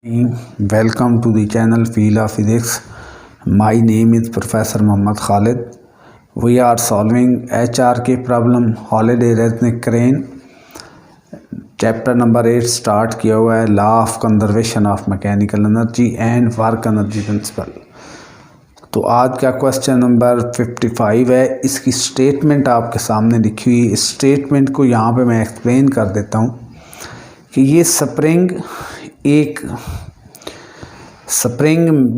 Welcome to the channel Field of Physics. My name is Professor Muhammad Khalid. We are solving HRK problem Holiday Resnick Crane. Chapter number 8 start किया हुआ है, law of conservation of mechanical energy and work energy principal. तो आज का question number 55 है। इसकी statement आपके सामने लिखी हुई। इस स्टेटमेंट को यहाँ पे मैं एक्सप्लेन कर देता हूँ कि ये स्प्रिंग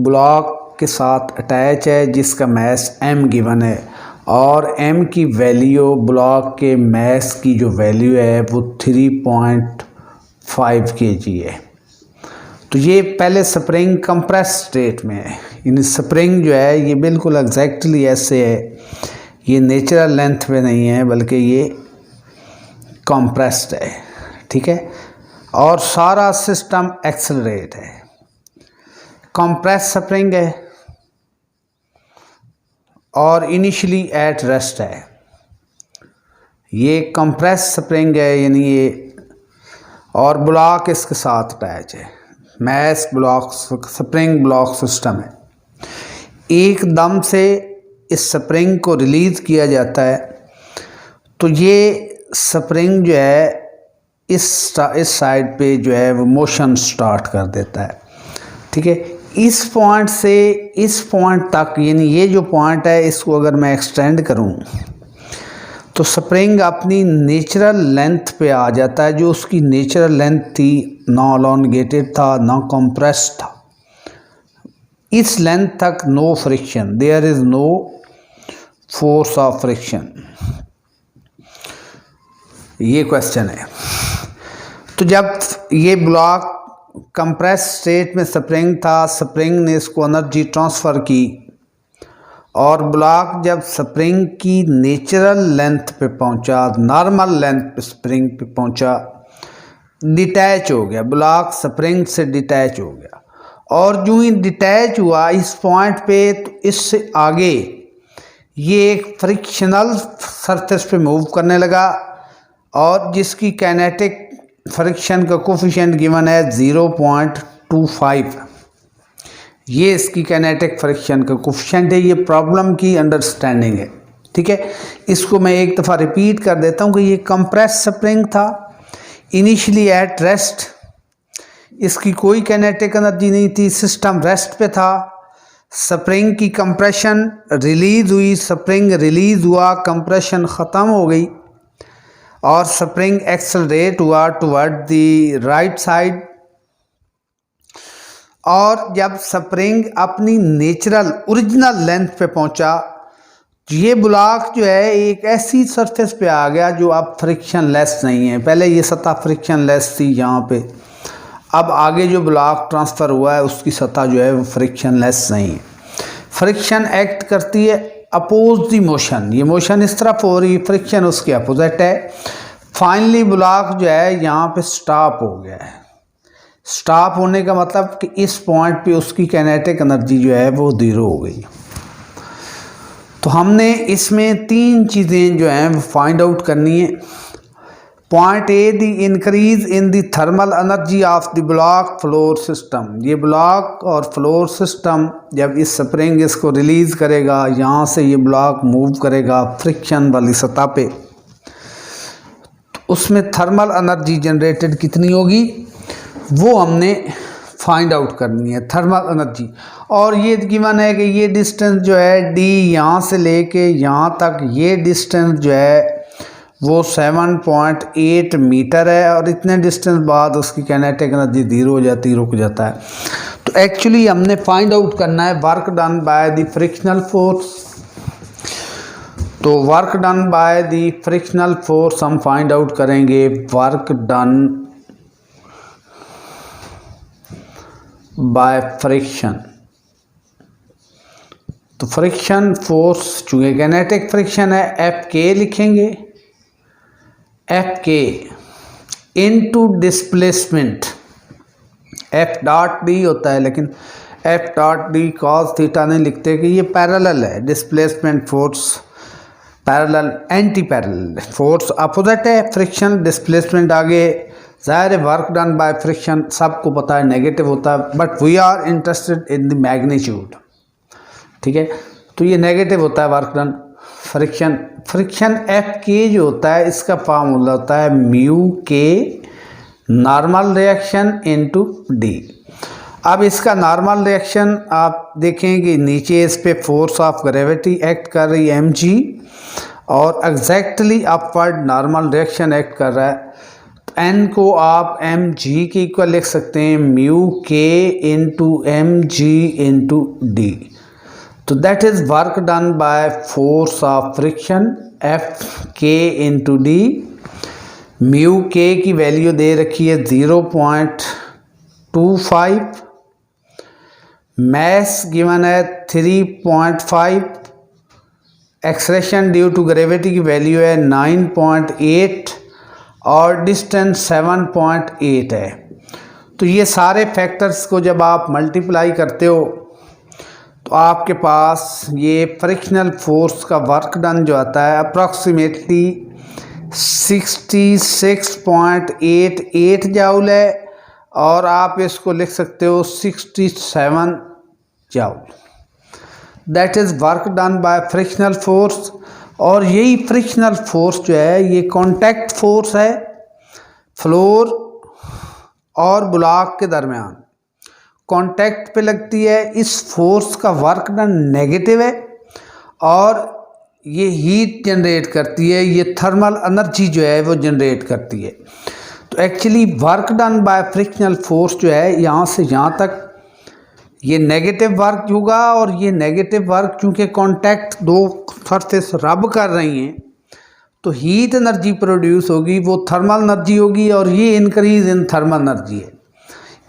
ब्लॉक के साथ अटैच है जिसका मैस m गिवन है और m की वैल्यू ब्लॉक के मैस की जो वैल्यू है वो 3.5 kg है। तो ये पहले स्प्रिंग कंप्रेस स्टेट में है। इन स्प्रिंग जो है ये बिल्कुल एग्जैक्टली ऐसे है, ये नेचुरल लेंथ पे नहीं है बल्कि ये कंप्रेस्ड है, ठीक है। और सारा सिस्टम एक्सेलरेट है, कंप्रेस स्प्रिंग है और इनिशियली एट रेस्ट है। ये कंप्रेस स्प्रिंग है यानी ये, और ब्लॉक इसके साथ अटैच है। Mass block spring block system है। एकदम से इस स्प्रिंग को रिलीज़ किया जाता है तो ये स्प्रिंग जो है इस साइड पे जो है वो मोशन स्टार्ट कर देता है, ठीक है। इस पॉइंट से इस पॉइंट तक, यानी ये जो पॉइंट है इसको अगर मैं एक्सटेंड करूं तो स्प्रिंग अपनी नेचुरल लेंथ पे आ जाता है, जो उसकी नेचुरल लेंथ थी, ना एलोंगेटेड था ना कंप्रेस्ड था। इस लेंथ तक no friction, there is no force of friction. ये क्वेश्चन है। तो जब ये ब्लॉक कंप्रेस स्टेट में स्प्रिंग था, स्प्रिंग ने इसको एनर्जी ट्रांसफ़र की और ब्लॉक जब स्प्रिंग की नेचुरल लेंथ पे पहुंचा, नॉर्मल लेंथ पे स्प्रिंग पे पहुंचा, डिटैच हो गया, ब्लॉक स्प्रिंग से डिटैच हो गया। और जो ही डिटैच हुआ इस पॉइंट पे, तो इससे आगे ये एक फ्रिक्शनल सरफेस पे मूव करने लगा और जिसकी काइनेटिक फ्रिक्शन का कोफिशिएंट गिवन है 0.25। ये इसकी काइनेटिक फ्रिक्शन का कोफिशिएंट है। ये प्रॉब्लम की अंडरस्टैंडिंग है, ठीक है। इसको मैं एक दफ़ा रिपीट कर देता हूँ कि ये कंप्रेस स्प्रिंग था, इनिशियली एट रेस्ट, इसकी कोई काइनेटिक एनर्जी नहीं थी, सिस्टम रेस्ट पे था। स्प्रिंग की कंप्रेशन रिलीज़ हुई, स्प्रिंग रिलीज़ हुआ, कंप्रेशन ख़त्म हो गई और स्प्रिंग एक्सेलरेट हुआ टुवर्ड द राइट साइड। और जब स्प्रिंग अपनी नेचुरल ओरिजिनल लेंथ पे पहुंचा, ये ब्लॉक जो है एक ऐसी सरफेस पे आ गया जो अब फ्रिक्शन लेस नहीं है। पहले ये सतह फ्रिक्शन लेस थी यहाँ पे, अब आगे जो ब्लॉक ट्रांसफ़र हुआ है उसकी सतह जो है वो फ्रिक्शन लेस नहीं है। फ्रिक्शन एक्ट करती है अपोज दी मोशन, ये मोशन इस तरफ हो रही, फ्रिक्शन उसके अपोजिट है। फाइनली ब्लॉक जो है यहाँ पे स्टॉप हो गया है। स्टॉप होने का मतलब कि इस पॉइंट पे उसकी काइनेटिक एनर्जी जो है वो 0 हो गई। तो हमने इसमें 3 चीज़ें जो हैं वो फाइंड आउट करनी है। Point A, the increase in the thermal energy of the block floor system. ये ब्लॉक और फ्लोर सिस्टम जब इस स्प्रिंग इसको रिलीज़ करेगा, यहाँ से ये ब्लॉक मूव करेगा फ्रिक्शन वाली सतह पे, तो उसमें थर्मल एनर्जी जनरेटेड कितनी होगी वो हमने फाइंड आउट करनी है, थर्मल एनर्जी। और ये गिवन है कि ये डिस्टेंस जो है डी, यहाँ से लेके यहाँ तक ये डिस्टेंस जो है वो 7.8 मीटर है और इतने डिस्टेंस बाद उसकी काइनेटिक एनर्जी 0 हो जाती, रुक जाता है। तो एक्चुअली हमने फाइंड आउट करना है work done by the frictional force. तो work done by the frictional force हम फाइंड आउट करेंगे, वर्क डन बाय फ्रिक्शन। तो फ्रिक्शन फोर्स चूँकि काइनेटिक फ्रिक्शन है, एफ के लिखेंगे, एफ के into displacement. F dot d होता है लेकिन F dot d cos theta नहीं लिखते कि ये पैरेलल है। Displacement force parallel, anti parallel, force opposite है, फ्रिक्शन डिस्प्लेसमेंट आगे, ज़ाहिर है वर्क डन बाय फ्रिक्शन सबको पता है नेगेटिव होता है, but we are interested in the magnitude. ठीक है, तो ये नेगेटिव होता है वर्क डन। फ्रिक्शन एफ के जो होता है इसका फार्मूला होता है म्यू के नॉर्मल रिएक्शन इनटू डी। अब इसका नॉर्मल रिएक्शन आप देखें कि नीचे इस पे फोर्स ऑफ ग्रेविटी एक्ट कर रही है mg, और exactly upward normal reaction act कर रहा है। n को आप mg के इक्वल लिख सकते हैं म्यू के इंटू mg इंटू डी। तो that is work done by force of friction F के इंटू डी। म्यू के की वैल्यू दे रखी है 0.25, मैस गिवन है 3.5, एक्सलेशन ड्यू टू ग्रेविटी की वैल्यू है 9.8 और डिस्टेंस 7.8 है। तो ये सारे फैक्टर्स को जब आप मल्टीप्लाई करते हो तो आपके पास ये फ्रिक्शनल फोर्स का वर्क डन जो आता है अप्रॉक्सीमेटली 66.88 जाउल है, और आप इसको लिख सकते हो 67 joule. That is work done bye frictional force. और यही फ्रिक्शनल फोर्स जो है ये कांटेक्ट फोर्स है फ्लोर और ब्लॉक के दरमियान, कांटेक्ट पे लगती है। इस फोर्स का वर्क डन नेगेटिव है और ये हीट जनरेट करती है, ये थर्मल एनर्जी जो है वो जनरेट करती है। तो actually work done bye frictional force जो है यहाँ से यहाँ तक ये नेगेटिव वर्क होगा, और ये नेगेटिव वर्क चूँकि कांटेक्ट दो सरफेस रब कर रही हैं तो हीट एनर्जी प्रोड्यूस होगी, वो थर्मल एनर्जी होगी, और ये इंक्रीज इन थर्मल एनर्जी है।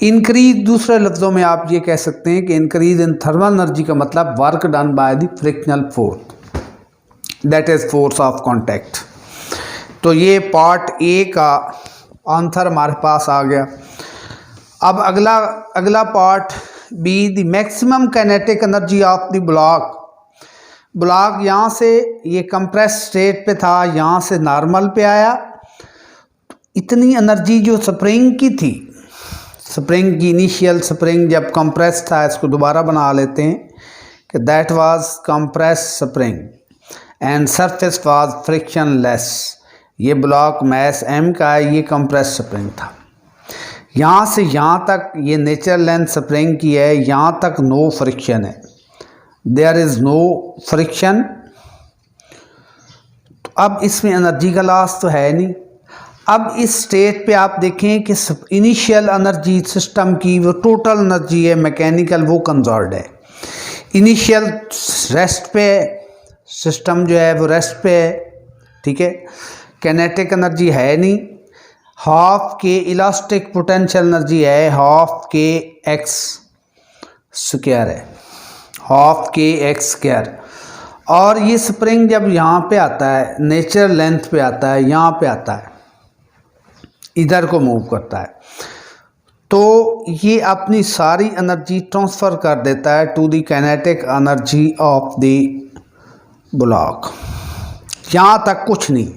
इंक्रीज दूसरे लफ्ज़ों में आप ये कह सकते हैं कि इंक्रीज इन थर्मल एनर्जी का मतलब work done by the frictional force, that is force of contact. तो ये पार्ट ए का आंसर हमारे पास आ गया। अब अगला part B, the maximum kinetic energy of the block यहाँ से ये कंप्रेस स्टेट पे था, यहाँ से नॉर्मल पे आया। इतनी एनर्जी जो स्प्रिंग की थी, स्प्रिंग की इनिशियल स्प्रिंग जब कंप्रेस था, इसको दोबारा बना लेते हैं कि that was compress spring and surface was frictionless. ये ब्लॉक मैस m का है, ये कंप्रेस स्प्रिंग था। यहाँ से यहाँ तक ये नेचुरल लेंथ स्प्रिंग की है, यहाँ तक नो फ्रिक्शन है, देयर इज़ नो फ्रिक्शन। तो अब इसमें एनर्जी का लॉस तो है नहीं। अब इस स्टेट पे आप देखें कि इनिशियल एनर्जी सिस्टम की वो टोटल एनर्जी है मैकेनिकल, वो कंजर्व्ड है। इनिशियल रेस्ट पे सिस्टम जो है वो रेस्ट पे है, ठीक है। काइनेटिक एनर्जी है नहीं। हाफ के इलास्टिक पोटेंशियल एनर्जी है, हाफ के एक्स स्क्वायर है, हाफ के एक्स स्क्वायर। और ये स्प्रिंग जब यहाँ पे आता है, नेचुरल लेंथ पे आता है, यहाँ पे आता है, इधर को मूव करता है, तो ये अपनी सारी एनर्जी ट्रांसफ़र कर देता है to the kinetic energy of the block. यहाँ तक कुछ नहीं,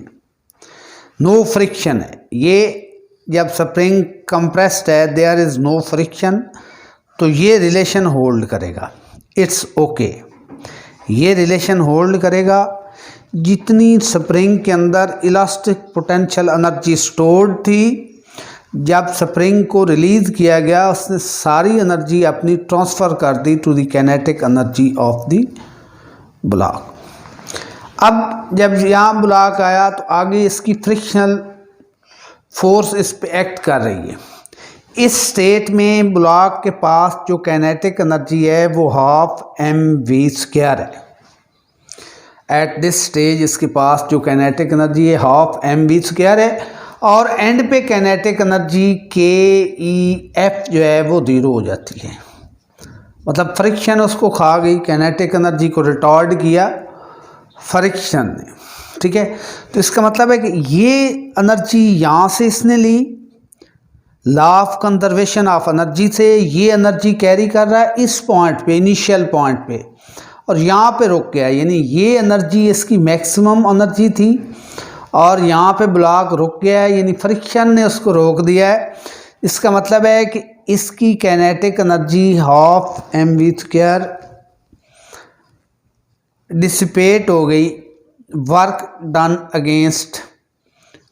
नो फ्रिक्शन है। ये जब स्प्रिंग कंप्रेस्ड है, देयर इज़ नो फ्रिक्शन, तो ये रिलेशन होल्ड करेगा, इट्स ओके, ये रिलेशन होल्ड करेगा। जितनी स्प्रिंग के अंदर इलास्टिक पोटेंशियल एनर्जी स्टोर्ड थी, जब स्प्रिंग को रिलीज़ किया गया उसने सारी एनर्जी अपनी ट्रांसफ़र कर दी to the kinetic energy of the block. अब जब यहाँ ब्लॉक आया तो आगे इसकी फ्रिक्शनल फोर्स इस पे एक्ट कर रही है। इस स्टेट में ब्लॉक के पास जो काइनेटिक एनर्जी है वो हाफ mv² है। एट दिस स्टेज इसके पास जो काइनेटिक एनर्जी है हाफ mv² है, और एंड पे काइनेटिक एनर्जी KEF जो है वो 0 हो जाती है। मतलब फ्रिक्शन उसको खा गई, काइनेटिक एनर्जी को रिटॉर्ड किया फ्रिक्शन ने, ठीक है। तो इसका मतलब है कि ये एनर्जी यहाँ से इसने ली, law of conservation of energy से ये एनर्जी कैरी कर रहा है इस पॉइंट पे, इनिशियल पॉइंट पे, और यहाँ पे रुक गया। यानी ये एनर्जी इसकी मैक्सिमम एनर्जी थी, और यहाँ पे ब्लॉक रुक गया है, यानी फ्रिक्शन ने उसको रोक दिया है। इसका मतलब है कि इसकी kinetic energy half mv² dissipate हो गई, work done against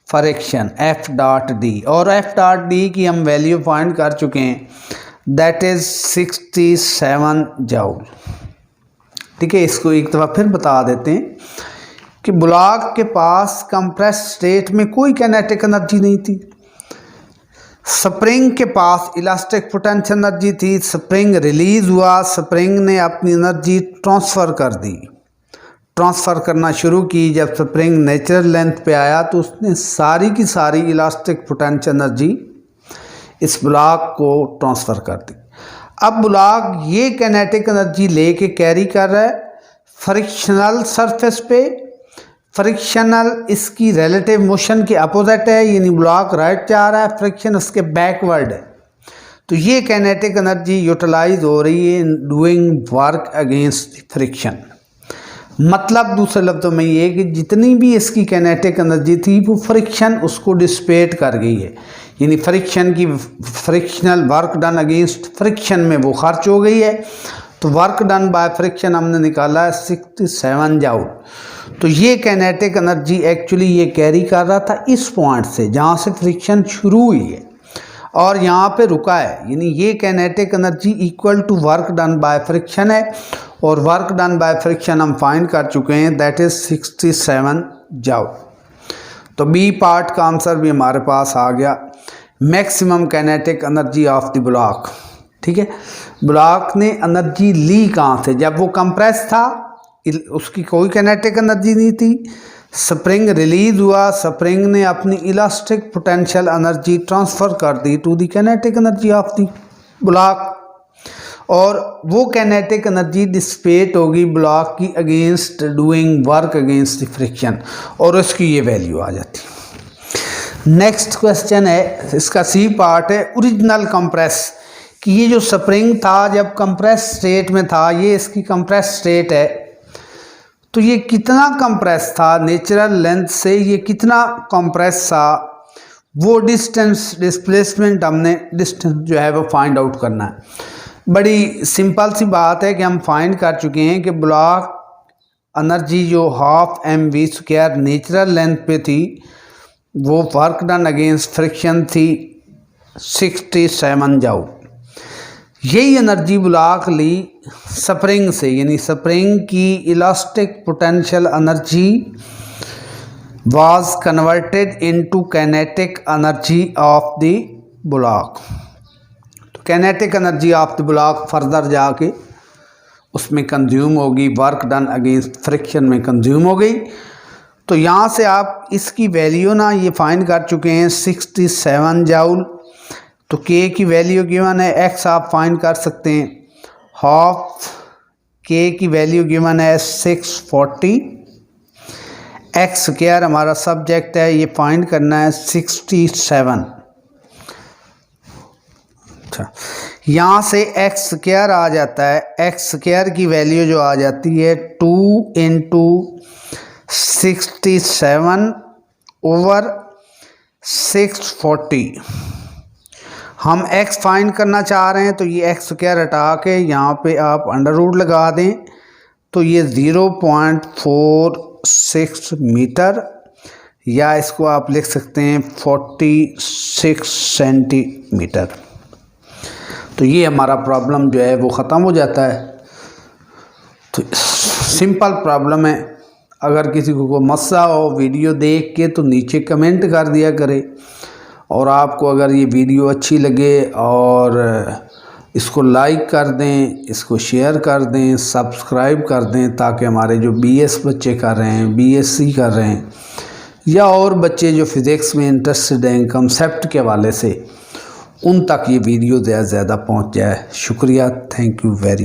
friction F.D, और F.D की हम वैल्यू फाइंड कर चुके हैं, दैट इज़ 67 जूल। ठीक है, इसको एक दफ़ा फिर बता देते हैं कि ब्लॉक के पास कंप्रेस स्टेट में कोई काइनेटिक एनर्जी नहीं थी। स्प्रिंग के पास इलास्टिक पोटेंशियल एनर्जी थी, स्प्रिंग रिलीज हुआ, स्प्रिंग ने अपनी एनर्जी ट्रांसफ़र कर दी, ट्रांसफ़र करना शुरू की। जब स्प्रिंग नेचुरल लेंथ पे आया तो उसने सारी की सारी इलास्टिक पोटेंशियल एनर्जी इस ब्लॉक को ट्रांसफ़र कर दी। अब ब्लॉक ये काइनेटिक एनर्जी लेके कैरी कर रहा है फ्रिक्शनल सरफेस पे। फ्रिक्शनल इसकी रिलेटिव मोशन के अपोजिट है, यानी ब्लॉक राइट जा रहा है, फ्रिक्शन उसके बैकवर्ड है। तो ये काइनेटिक एनर्जी यूटिलाइज हो रही है डूइंग वर्क अगेंस्ट फ्रिक्शन। मतलब दूसरे लफ्ज़ों में ये कि जितनी भी इसकी काइनेटिक एनर्जी थी वो फ्रिक्शन उसको डिसिपेट कर गई है, यानी फ्रिक्शन की frictional work done against friction में वो खर्च हो गई है। तो वर्क डन बाय फ्रिक्शन हमने निकाला है 67 जूल। तो ये काइनेटिक एनर्जी एक्चुअली ये कैरी कर रहा था इस पॉइंट से जहाँ से फ्रिक्शन शुरू हुई है और यहाँ पे रुका है, यानी ये kinetic energy equal to work done by friction है, और वर्क डन बाय फ्रिक्शन हम फाइंड कर चुके हैं, दैट इज़ 67 जूल। तो बी पार्ट का आंसर भी हमारे पास आ गया, maximum kinetic energy of the block. ठीक है, ब्लॉक ने एनर्जी ली कहाँ से? जब वो कंप्रेस था उसकी कोई काइनेटिक एनर्जी नहीं थी, स्प्रिंग रिलीज हुआ, स्प्रिंग ने अपनी इलास्टिक पोटेंशियल एनर्जी ट्रांसफ़र कर दी to the kinetic energy of the block, और वो काइनेटिक एनर्जी डिसिपेट होगी ब्लॉक की against doing work against the friction, और उसकी ये वैल्यू आ जाती। नेक्स्ट क्वेश्चन है, इसका सी पार्ट है, ओरिजिनल कंप्रेस, कि ये जो स्प्रिंग था जब कंप्रेस स्टेट में था, ये इसकी कंप्रेस स्टेट है, तो ये कितना कंप्रेस था नेचुरल लेंथ से, ये कितना कंप्रेस था, वो डिस्टेंस डिस्प्लेसमेंट हमने डिस्टेंस जो है वो फाइंड आउट करना है। बड़ी सिंपल सी बात है कि हम फाइंड कर चुके हैं कि ब्लॉक एनर्जी जो हाफ mv² नेचुरल लेंथ पे थी, वो वर्क डन अगेंस्ट फ्रिक्शन थी 67 जूल। यही एनर्जी ब्लॉक ली स्प्रिंग से, यानी स्प्रिंग की elastic potential energy was converted into kinetic energy of the block. तो kinetic energy of the block further जाके उसमें कंज्यूम होगी, वर्क डन अगेंस्ट फ्रिक्शन में कंज्यूम हो गई। तो यहाँ से आप इसकी वैल्यू ना ये फाइंड कर चुके हैं 67 जूल। तो के की वैल्यू गिवन है, एक्स आप फाइंड कर सकते हैं, हाफ के की वैल्यू गिवन है 640, x² हमारा सब्जेक्ट है, ये फाइंड करना है 67। अच्छा, यहाँ से x² आ जाता है, x² की वैल्यू जो आ जाती है 2 × 67 ओवर 640। हम x फाइंड करना चाह रहे हैं, तो ये x² हटा के यहाँ पे आप अंडर रूट लगा दें, तो ये 0.46 मीटर, या इसको आप लिख सकते हैं 46 सेंटीमीटर। तो ये हमारा प्रॉब्लम जो है वो ख़त्म हो जाता है। तो सिंपल प्रॉब्लम है, अगर किसी को मसला हो वीडियो देख के तो नीचे कमेंट कर दिया करे, और आपको अगर ये वीडियो अच्छी लगे और इसको लाइक कर दें, इसको शेयर कर दें, सब्सक्राइब कर दें, ताकि हमारे जो BS बच्चे कर रहे हैं, BSc कर रहे हैं, या और बच्चे जो फिज़िक्स में इंटरेस्टेड हैं कंसेप्ट के हवाले से, उन तक ये वीडियो ज़्यादा पहुंच जाए। शुक्रिया, थैंक यू वेरी मच।